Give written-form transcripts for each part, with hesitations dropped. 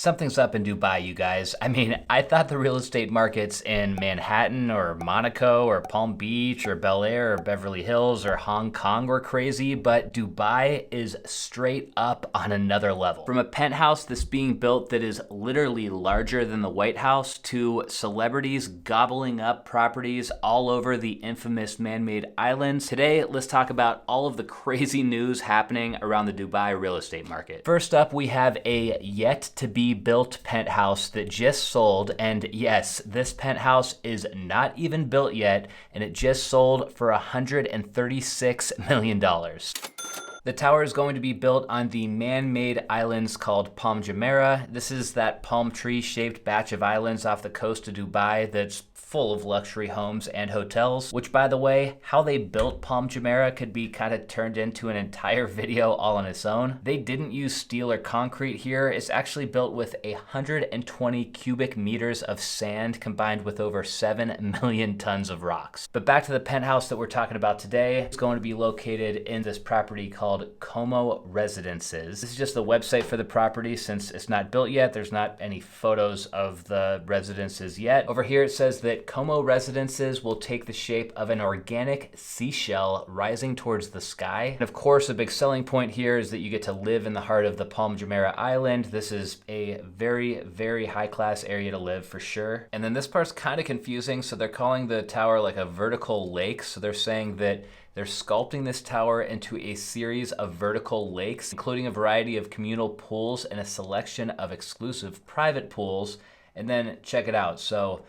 Something's up in Dubai, you guys. I mean, I thought the real estate markets in Manhattan or Monaco or Palm Beach or Bel Air or Beverly Hills or Hong Kong were crazy, but Dubai is straight up on another level. From a penthouse that's being built that is literally larger than the White House to celebrities gobbling up properties all over the infamous man-made islands. Today, let's talk about all of the crazy news happening around the Dubai real estate market. First up, we have a yet-to-be built penthouse that just sold, and yes, this penthouse is not even built yet, and it just sold for $136 million. The tower is going to be built on the man-made islands called Palm Jumeirah. This is that palm tree-shaped batch of islands off the coast of Dubai that's full of luxury homes and hotels, which, by the way, how they built Palm Jumeirah could be kind of turned into an entire video all on its own. They didn't use steel or concrete here. It's actually built with 120 cubic meters of sand combined with over 7 million tons of rocks. But back to the penthouse that we're talking about today. It's going to be located in this property called Como Residences. This is just the website for the property. Since it's not built yet, there's not any photos of the residences yet. Over here it says that Como Residences will take the shape of an organic seashell rising towards the sky. And of course, a big selling point here is that you get to live in the heart of the Palm Jumeirah Island. This is a very, very high-class area to live for sure. And then this part's kind of confusing. So they're calling the tower like a vertical lake. So they're saying that they're sculpting this tower into a series of vertical lakes, including a variety of communal pools and a selection of exclusive private pools. And then check it out. So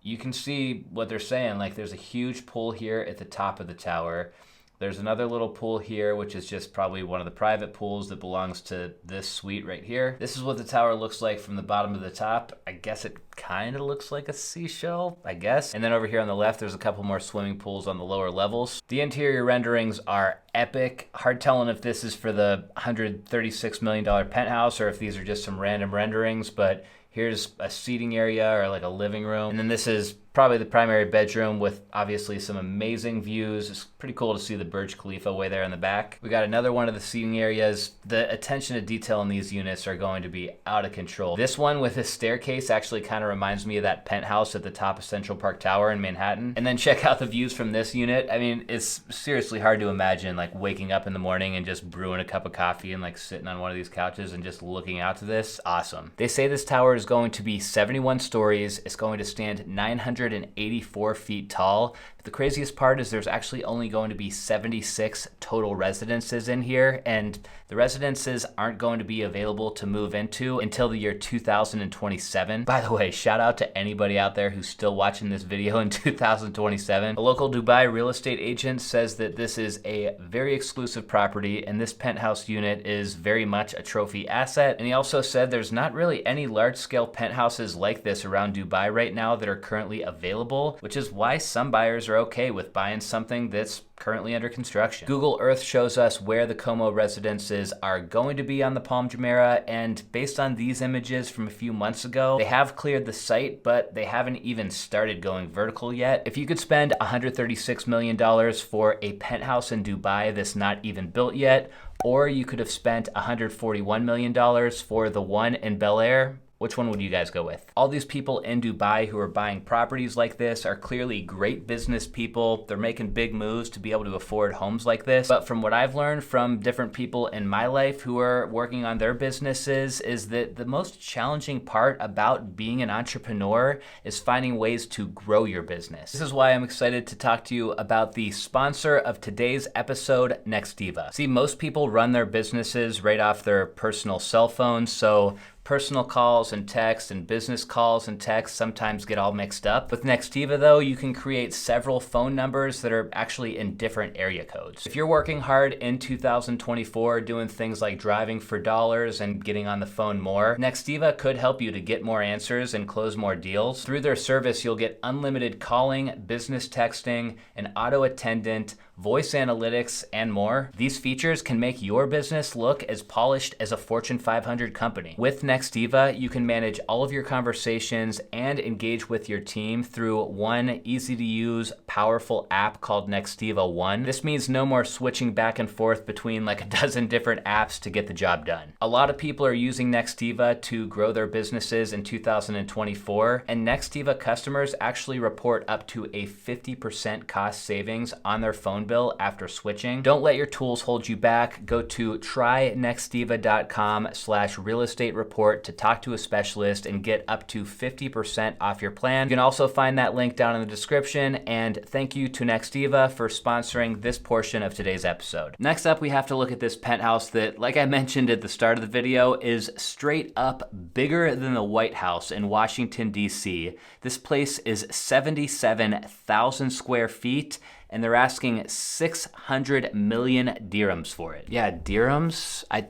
you can see what they're saying. Like, there's a huge pool here at the top of the tower. There's another little pool here, which is just probably one of the private pools that belongs to this suite right here. This is what the tower looks like from the bottom to the top. I guess it kind of looks like a seashell, I guess. And then over here on the left, there's a couple more swimming pools on the lower levels. The interior renderings are epic. Hard telling if this is for the $136 million penthouse or if these are just some random renderings, but here's a seating area or like a living room. And then this is probably the primary bedroom with obviously some amazing views. It's pretty cool to see the Burj Khalifa way there in the back. We got another one of the seating areas. The attention to detail in these units are going to be out of control. This one with a staircase actually kind of reminds me of that penthouse at the top of Central Park Tower in Manhattan. And then check out the views from this unit. I mean, it's seriously hard to imagine like waking up in the morning and just brewing a cup of coffee and like sitting on one of these couches and just looking out to this. Awesome. They say this tower is going to be 71 stories. It's going to stand 984 feet tall. But the craziest part is there's actually only going to be 76 total residences in here, and the residences aren't going to be available to move into until the year 2027. By the way, shout out to anybody out there who's still watching this video in 2027. A local Dubai real estate agent says that this is a very exclusive property and this penthouse unit is very much a trophy asset. And he also said there's not really any large-scale penthouses like this around Dubai right now that are currently available, which is why some buyers are okay with buying something that's currently under construction. Google Earth shows us where the Como residences are going to be on the Palm Jumeirah, and based on these images from a few months ago, they have cleared the site, but they haven't even started going vertical yet. If you could spend $136 million for a penthouse in Dubai that's not even built yet, or you could have spent $141 million for the one in Bel Air, which one would you guys go with? All these people in Dubai who are buying properties like this are clearly great business people. They're making big moves to be able to afford homes like this. But from what I've learned from different people in my life who are working on their businesses is that the most challenging part about being an entrepreneur is finding ways to grow your business. This is why I'm excited to talk to you about the sponsor of today's episode, Nextiva. See, most people run their businesses right off their personal cell phones, so personal calls and texts and business calls and texts sometimes get all mixed up. With Nextiva though, you can create several phone numbers that are actually in different area codes. If you're working hard in 2024 doing things like driving for dollars and getting on the phone more, Nextiva could help you to get more answers and close more deals. Through their service, you'll get unlimited calling, business texting, an auto attendant, voice analytics, and more. These features can make your business look as polished as a Fortune 500 company. With Nextiva, you can manage all of your conversations and engage with your team through one easy-to-use, powerful app called Nextiva One. This means no more switching back and forth between like a dozen different apps to get the job done. A lot of people are using Nextiva to grow their businesses in 2024, and Nextiva customers actually report up to a 50% cost savings on their phone bill after switching. Don't let your tools hold you back. Go to trynextiva.com/real estate report to talk to a specialist and get up to 50% off your plan. You can also find that link down in the description, and thank you to Nextiva for sponsoring this portion of today's episode. Next up, we have to look at this penthouse that, like I mentioned at the start of the video, is straight up bigger than the White House in Washington, D.C. This place is 77,000 square feet, and they're asking 600 million dirhams for it. Yeah, dirhams? I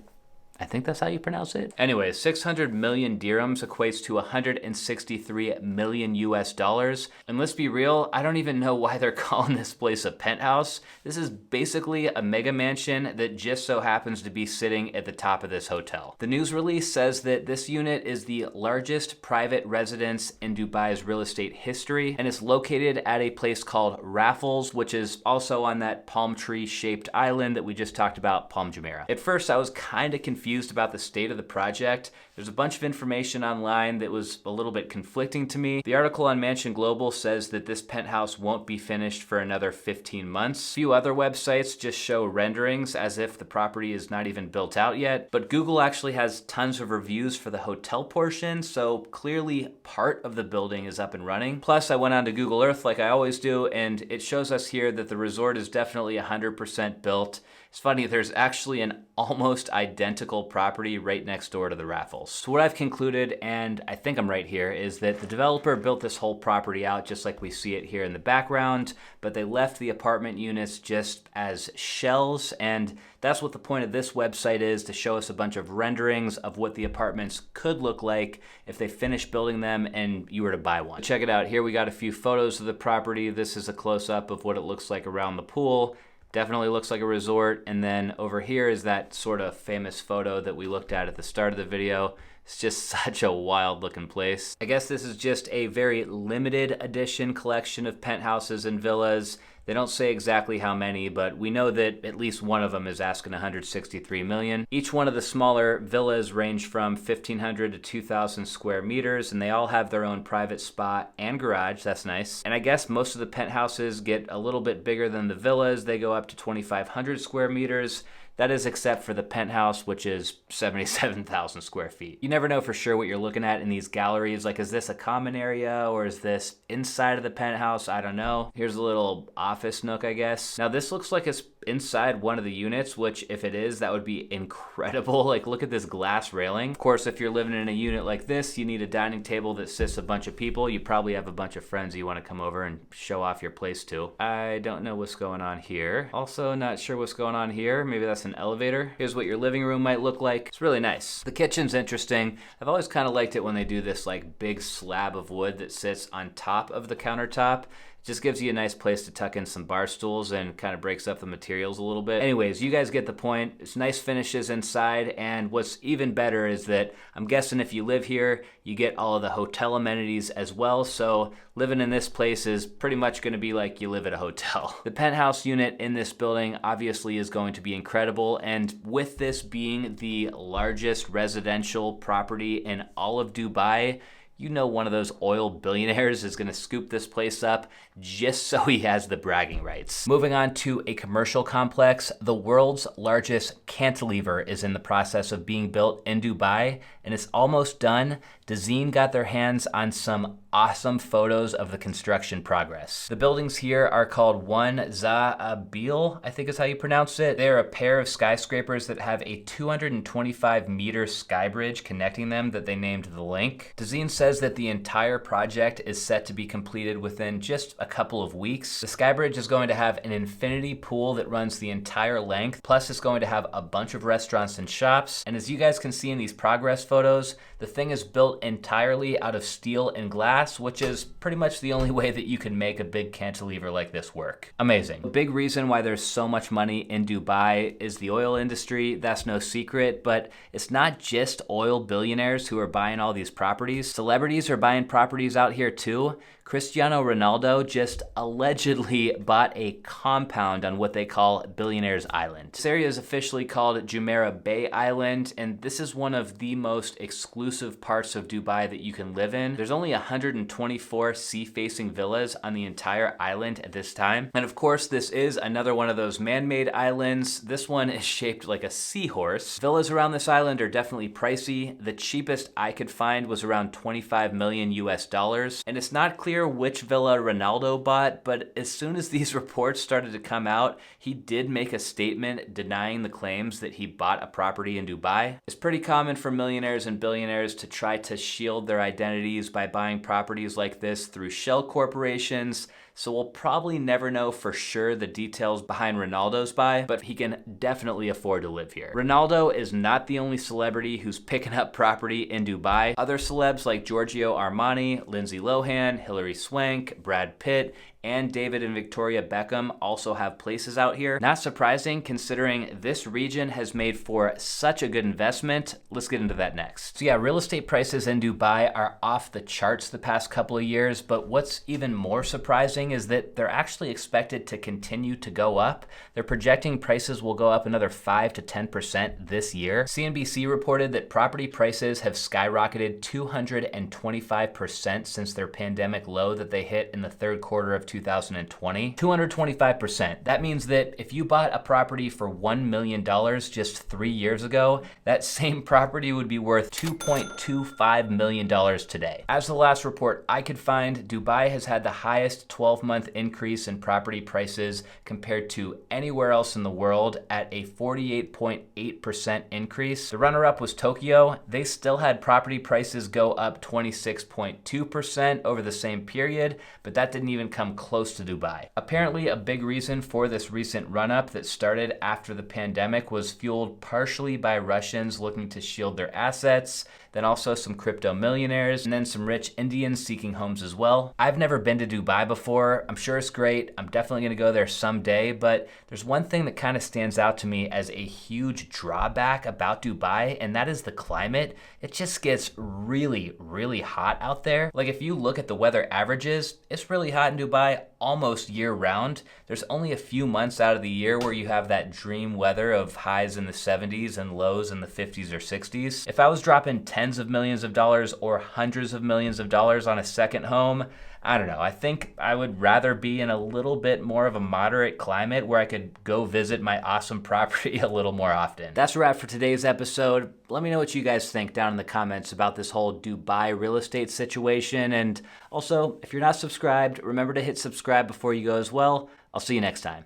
think that's how you pronounce it. Anyway, 600 million dirhams equates to 163 million US dollars. And let's be real, I don't even know why they're calling this place a penthouse. This is basically a mega mansion that just so happens to be sitting at the top of this hotel. The news release says that this unit is the largest private residence in Dubai's real estate history, and it's located at a place called Raffles, which is also on that palm tree shaped island that we just talked about, Palm Jumeirah. At first, I was kind of confused about the state of the project. There's a bunch of information online that was a little bit conflicting to me. The article on Mansion Global says that this penthouse won't be finished for another 15 months. A few other websites just show renderings as if the property is not even built out yet, but Google actually has tons of reviews for the hotel portion, so clearly part of the building is up and running. Plus, I went on to Google Earth like I always do, and it shows us here that the resort is definitely 100% built. It's funny, there's actually an almost identical property right next door to the Raffles. So what I've concluded, and I think I'm right here, is that the developer built this whole property out just like we see it here in the background, but they left the apartment units just as shells, and that's what the point of this website is, to show us a bunch of renderings of what the apartments could look like if they finish building them and you were to buy one. Check it out. Here we got a few photos of the property. This is a close-up of what it looks like around the pool. Definitely looks like a resort. And then over here is that sort of famous photo that we looked at the start of the video. It's just such a wild looking place. I guess this is just a very limited edition collection of penthouses and villas. They don't say exactly how many, but we know that at least one of them is asking 163 million. Each one of the smaller villas range from 1,500 to 2,000 square meters, and they all have their own private spa and garage. That's nice. And I guess most of the penthouses get a little bit bigger than the villas. They go up to 2,500 square meters. That is except for the penthouse, which is 77,000 square feet. You never know for sure what you're looking at in these galleries. Like, is this a common area or is this inside of the penthouse? I don't know. Here's a little office nook, I guess. Now this looks like it's inside one of the units, which if it is, that would be incredible. Like, look at this glass railing. Of course, if you're living in a unit like this, you need a dining table that sits a bunch of people. You probably have a bunch of friends you want to come over and show off your place to. I don't know what's going on here. Also not sure what's going on here. Maybe that's an elevator. Here's what your living room might look like. It's really nice. The kitchen's interesting. I've always kind of liked it when they do this like big slab of wood that sits on top of the countertop. Just gives you a nice place to tuck in some bar stools and kind of breaks up the materials a little bit. Anyways, you guys get the point. It's nice finishes inside, and what's even better is that I'm guessing if you live here, you get all of the hotel amenities as well, so living in this place is pretty much going to be like you live at a hotel. The penthouse unit in this building obviously is going to be incredible, and with this being the largest residential property in all of Dubai, you know one of those oil billionaires is going to scoop this place up just so he has the bragging rights. Moving on to a commercial complex, the world's largest cantilever is in the process of being built in Dubai, and it's almost done. Dazeen got their hands on some awesome photos of the construction progress. The buildings here are called Za'abeel, I think is how you pronounce it. They're a pair of skyscrapers that have a 225-meter skybridge connecting them that they named The Link. Dazeen says that the entire project is set to be completed within just a couple of weeks. The skybridge is going to have an infinity pool that runs the entire length, plus it's going to have a bunch of restaurants and shops. And as you guys can see in these progress photos, The thing is built entirely out of steel and glass, which is pretty much the only way that you can make a big cantilever like this work. Amazing. A big reason why there's so much money in Dubai is the oil industry. That's no secret, but it's not just oil billionaires who are buying all these properties. Celebrities are buying properties out here too. Cristiano Ronaldo just allegedly bought a compound on what they call Billionaire's Island. This area is officially called Jumeirah Bay Island, and this is one of the most exclusive parts of Dubai that you can live in. There's only 124 sea-facing villas on the entire island at this time. And of course, this is another one of those man-made islands. This one is shaped like a seahorse. Villas around this island are definitely pricey. The cheapest I could find was around 25 million US dollars, and it's not clear which villa Ronaldo bought, but as soon as these reports started to come out, he did make a statement denying the claims that he bought a property in Dubai. It's pretty common for millionaires and billionaires to try to shield their identities by buying properties like this through shell corporations, so we'll probably never know for sure the details behind Ronaldo's buy, but he can definitely afford to live here. Ronaldo is not the only celebrity who's picking up property in Dubai. Other celebs like Giorgio Armani, Lindsay Lohan, Hilary Swank, Brad Pitt, and David and Victoria Beckham also have places out here. Not surprising considering this region has made for such a good investment. Let's get into that next. So yeah, real estate prices in Dubai are off the charts the past couple of years, but what's even more surprising is that they're actually expected to continue to go up. They're projecting prices will go up another 5 to 10% this year. CNBC reported that property prices have skyrocketed 225% since their pandemic low that they hit in the third quarter of 2020. 225%. That means that if you bought a property for $1 million just 3 years ago, that same property would be worth $2.25 million today. As the last report I could find, Dubai has had the highest 12-month increase in property prices compared to anywhere else in the world at a 48.8% increase. The runner-up was Tokyo. They still had property prices go up 26.2% over the same period, but that didn't even come close to Dubai. Apparently, a big reason for this recent run-up that started after the pandemic was fueled partially by Russians looking to shield their assets, then also some crypto millionaires, and then some rich Indians seeking homes as well. I've never been to Dubai before. I'm sure it's great. I'm definitely gonna go there someday, but there's one thing that kind of stands out to me as a huge drawback about Dubai, and that is the climate. It just gets really, really hot out there. Like if you look at the weather averages, it's really hot in Dubai almost year round. There's only a few months out of the year where you have that dream weather of highs in the 70s and lows in the 50s or 60s. If I was dropping tens of millions of dollars or hundreds of millions of dollars on a second home, I don't know. I think I would rather be in a little bit more of a moderate climate where I could go visit my awesome property a little more often. That's a wrap for today's episode. Let me know what you guys think down in the comments about this whole Dubai real estate situation. And also, if you're not subscribed, remember to hit subscribe before you go as well. I'll see you next time.